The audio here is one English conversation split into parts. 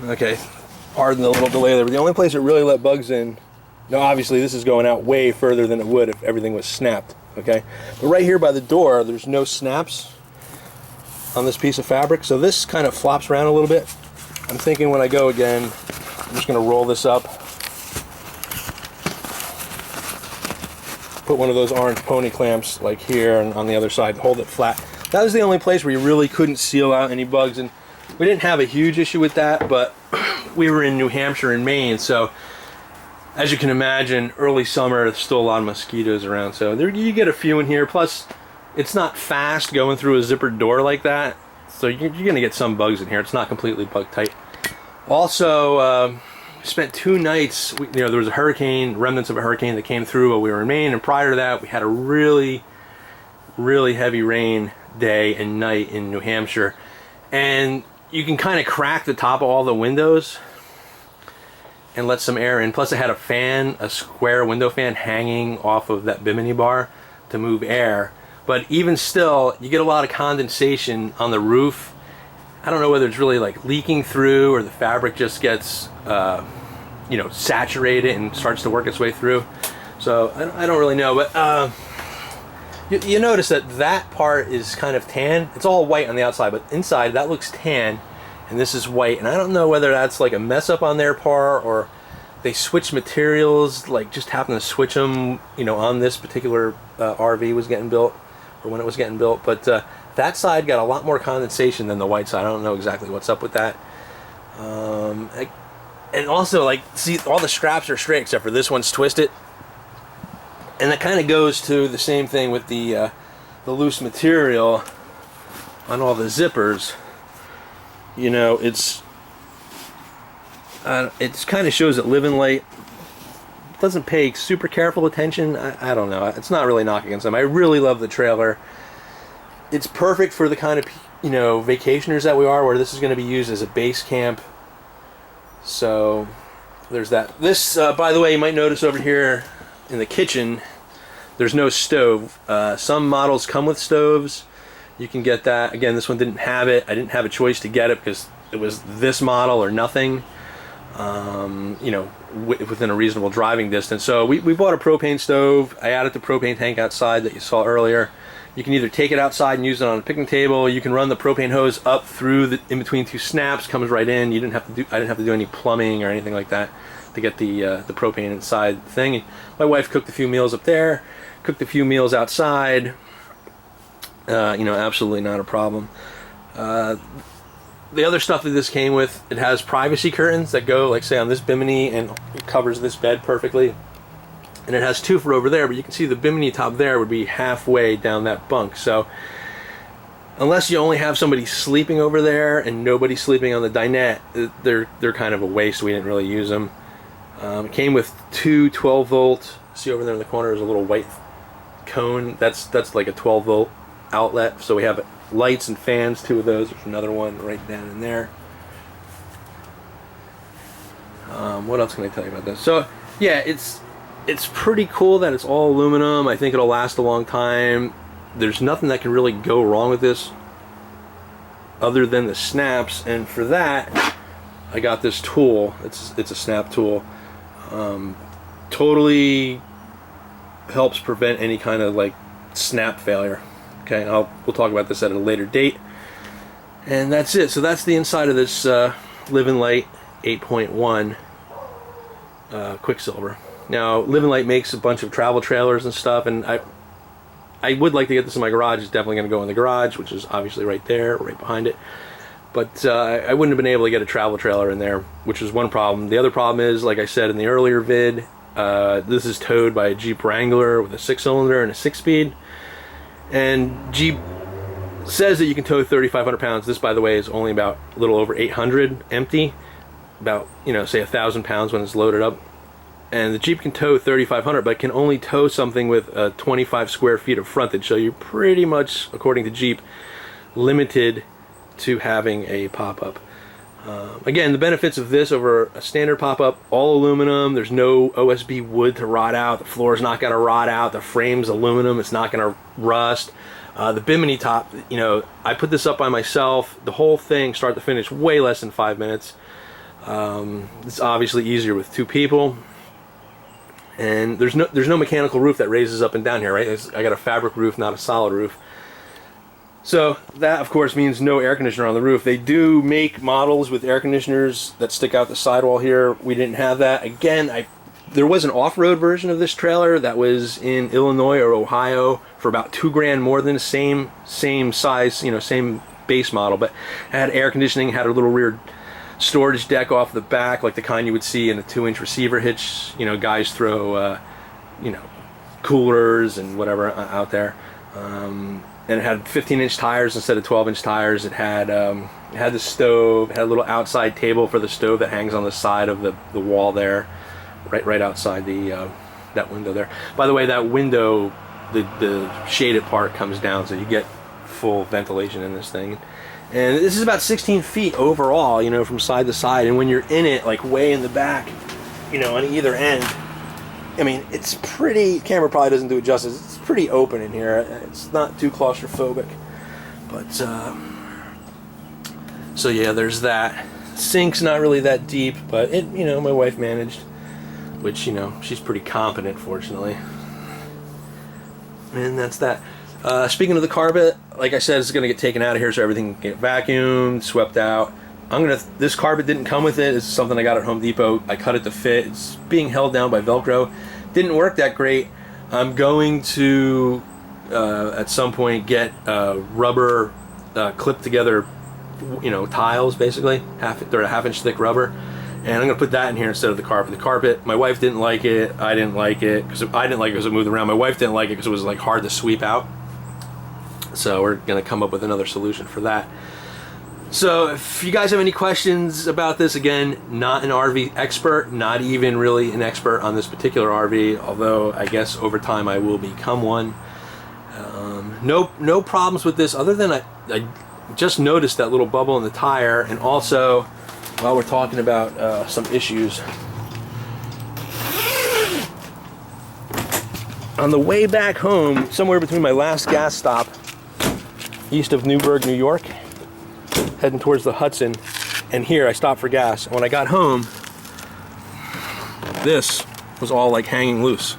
Okay, pardon the little delay there, but the only place it really let bugs in, now obviously this is going out way further than it would if everything was snapped, okay? But right here by the door, there's no snaps on this piece of fabric, so this kind of flops around a little bit. I'm thinking when I go again, I'm just going to roll this up, put one of those orange pony clamps like here and on the other side, hold it flat. That was the only place where you really couldn't seal out any bugs, and we didn't have a huge issue with that, but we were in New Hampshire and Maine, so as you can imagine, early summer, there's still a lot of mosquitoes around, so there, you get a few in here. Plus, it's not fast going through a zippered door like that, so you're going to get some bugs in here. It's not completely bug tight. Also, spent 2 nights, there was a hurricane, remnants of a hurricane that came through while we were in Maine, and prior to that, we had a really, really heavy rain day and night in New Hampshire, and you can kind of crack the top of all the windows and let some air in. Plus, I had a fan, a square window fan hanging off of that Bimini bar to move air. But even still, you get a lot of condensation on the roof. I don't know whether it's really like leaking through or the fabric just gets, saturated and starts to work its way through. So I don't really know, but you notice that that part is kind of tan. It's all white on the outside, but inside that looks tan, and this is white. And I don't know whether that's like a mess up on their part or they switched materials, like just happened to switch them, on this particular RV was getting built, or when it was getting built. But that side got a lot more condensation than the white side. I don't know exactly what's up with that. And also, see, all the straps are straight except for this one's twisted. And that kind of goes to the same thing with the loose material on all the zippers. It kind of shows that Livin'lite doesn't pay super careful attention. I don't know. It's not really knocking against them. I really love the trailer. It's perfect for the kind of vacationers that we are, where this is going to be used as a base camp. So there's that. This, by the way, you might notice over here in the kitchen, there's no stove. Some models come with stoves. You can get that. Again, this one didn't have it. I didn't have a choice to get it because it was this model or nothing. Within a reasonable driving distance. So we bought a propane stove. I added the propane tank outside that you saw earlier. You can either take it outside and use it on a picnic table. You can run the propane hose up through in between 2 snaps, comes right in. I didn't have to do any plumbing or anything like that to get the propane inside the thing. My wife cooked a few meals up there, cooked a few meals outside. Absolutely not a problem. The other stuff that this came with, it has privacy curtains that go, like say on this Bimini, and it covers this bed perfectly. And it has 2 for over there, but you can see the Bimini top there would be halfway down that bunk. So unless you only have somebody sleeping over there and nobody sleeping on the dinette, they're kind of a waste. We didn't really use them. It came with 2 12-volt. See over there in the corner is a little white cone. That's like a 12-volt outlet. So we have lights and fans, 2 of those. There's another one right down in there. What else can I tell you about this? So yeah, it's pretty cool that it's all aluminum. I think it'll last a long time. There's nothing that can really go wrong with this other than the snaps, and for that I got this tool. It's a snap tool. Totally helps prevent any kind of snap failure. Okay, we'll talk about this at a later date. And that's it. So that's the inside of this Livin'lite 8.1 Quicksilver. Now, Livin'lite makes a bunch of travel trailers and stuff, and I would like to get this in my garage. It's definitely going to go in the garage, which is obviously right there, right behind it. But I wouldn't have been able to get a travel trailer in there, which is one problem. The other problem is, like I said in the earlier vid, this is towed by a Jeep Wrangler with a 6-cylinder and a 6-speed. And Jeep says that you can tow 3,500 pounds. This, by the way, is only about a little over 800 empty. About, say 1,000 pounds when it's loaded up. And the Jeep can tow 3,500, but can only tow something with 25 square feet of frontage. So you're pretty much, according to Jeep, limited to having a pop-up. Again, the benefits of this over a standard pop-up, all aluminum. There's no OSB wood to rot out. The floor's not going to rot out. The frame's aluminum. It's not going to rust. The Bimini top, I put this up by myself. The whole thing, start to finish, way less than 5 minutes. It's obviously easier with 2 people. And there's no mechanical roof that raises up and down here, right? I got a fabric roof, not a solid roof. So that, of course, means no air conditioner on the roof. They do make models with air conditioners that stick out the sidewall here. We didn't have that. Again, there was an off-road version of this trailer that was in Illinois or Ohio for about $2,000 more than the same size, you know, same base model, but it had air conditioning, had a little rear storage deck off the back, like the kind you would see in a 2-inch receiver hitch. You know, guys throw, you know, coolers and whatever out there. And it had 15-inch tires instead of 12-inch tires. It had the stove, it had a little outside table for the stove that hangs on the side of the wall there, right outside the that window there. By the way, that window, the shaded part comes down, so you get full ventilation in this thing. And this is about 16 feet overall, you know, from side to side. And when you're in it, like way in the back, you know, on either end, I mean, it's pretty, camera probably doesn't do it justice, it's pretty open in here. It's not too claustrophobic. But, so yeah, there's that. Sink's not really that deep, but it, you know, my wife managed, which, you know, she's pretty competent, fortunately. And that's that. Speaking of the carpet, like I said, it's going to get taken out of here so everything can get vacuumed, swept out. This carpet didn't come with it. It's something I got at Home Depot. I cut it to fit. It's being held down by Velcro. Didn't work that great. I'm going to, at some point, get rubber clipped together, you know, tiles, basically. They're a half-inch thick rubber. And I'm going to put that in here instead of the carpet. The carpet, my wife didn't like it. I didn't like it because it moved around. My wife didn't like it because it was like hard to sweep out. So we're going to come up with another solution for that. So if you guys have any questions about this, again, not an RV expert, not even really an expert on this particular RV, although I guess over time I will become one. No problems with this other than I just noticed that little bubble in the tire. And also, while we're talking about some issues, on the way back home, somewhere between my last gas stop east of Newburgh, New York, heading towards the Hudson, and here I stopped for gas. And when I got home, this was all like hanging loose.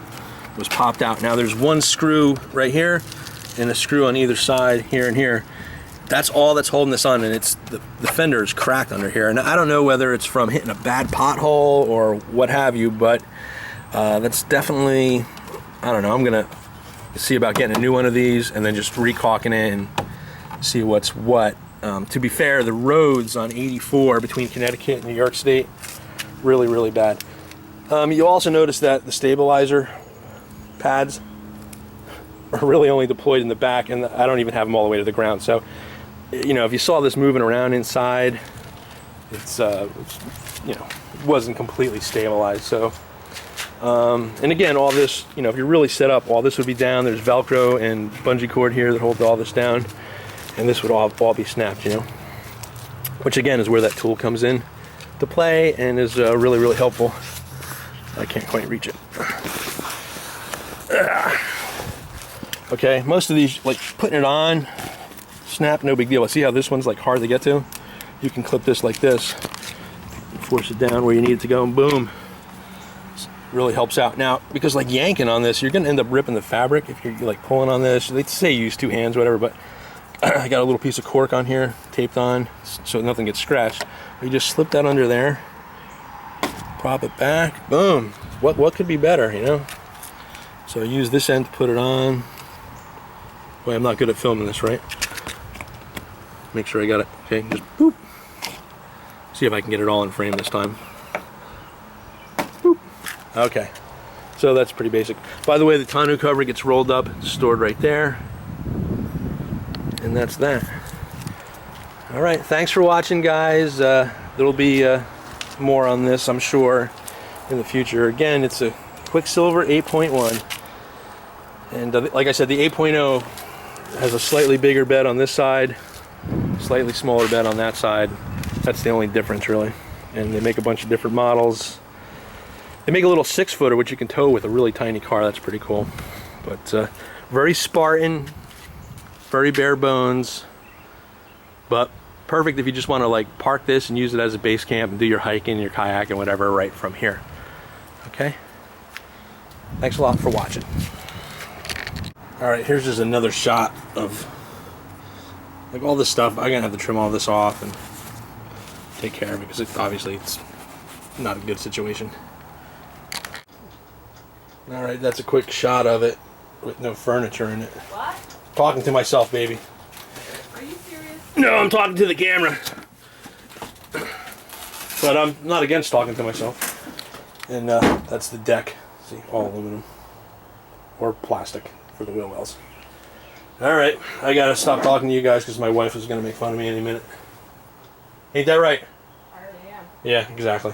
It was popped out. Now there's one screw right here and a screw on either side, here and here. That's all that's holding this on, and it's the fender is cracked under here. And I don't know whether it's from hitting a bad pothole or what have you, but that's definitely, I don't know, I'm gonna see about getting a new one of these and then just recaulking it and see what's what. To be fair, the roads on 84 between Connecticut and New York State, really, really bad. You'll also notice that the stabilizer pads are really only deployed in the back, and I don't even have them all the way to the ground. So, you know, if you saw this moving around inside, it's you know, it wasn't completely stabilized. So, and again, all this, you know, if you're really set up, all this would be down. There's Velcro and bungee cord here that hold all this down. And this would all be snapped, you know, which again is where that tool comes in to play and is really, really helpful. I can't quite reach it. Okay, most of these, like putting it on, snap, no big deal. See how this one's like hard to get to? You can clip this like this, force it down where you need it to go, and boom. Really helps out. Now, because like yanking on this, you're going to end up ripping the fabric if you're like pulling on this. They say use 2 hands, whatever, but I got a little piece of cork on here, taped on, so nothing gets scratched. You just slip that under there, prop it back, boom. What could be better, you know? So I use this end to put it on. Boy, I'm not good at filming this, right? Make sure I got it. Okay, just boop. See if I can get it all in frame this time. Boop. Okay, so that's pretty basic. By the way, the tonneau cover gets rolled up, stored right there. And that's that. All right, thanks for watching, guys. There'll be more on this, I'm sure, in the future. Again, it's a Quicksilver 8.1. And like I said, the 8.0 has a slightly bigger bed on this side, slightly smaller bed on that side. That's the only difference, really. And they make a bunch of different models. They make a little 6-footer, which you can tow with a really tiny car. That's pretty cool. But very Spartan, very bare bones, but perfect if you just want to like park this and use it as a base camp and do your hiking, your kayak and whatever right from here. Okay? Thanks a lot for watching. Alright, here's just another shot of like all this stuff. I'm gonna have to trim all this off and take care of it because obviously it's not a good situation. Alright, that's a quick shot of it with no furniture in it. What? Talking to myself, baby. Are you serious? No, I'm talking to the camera. But I'm not against talking to myself. And that's the deck. See, all aluminum. Or plastic for the wheel wells. Alright, I gotta stop talking to you guys because my wife is gonna make fun of me any minute. Ain't that right? I already am. Yeah, exactly.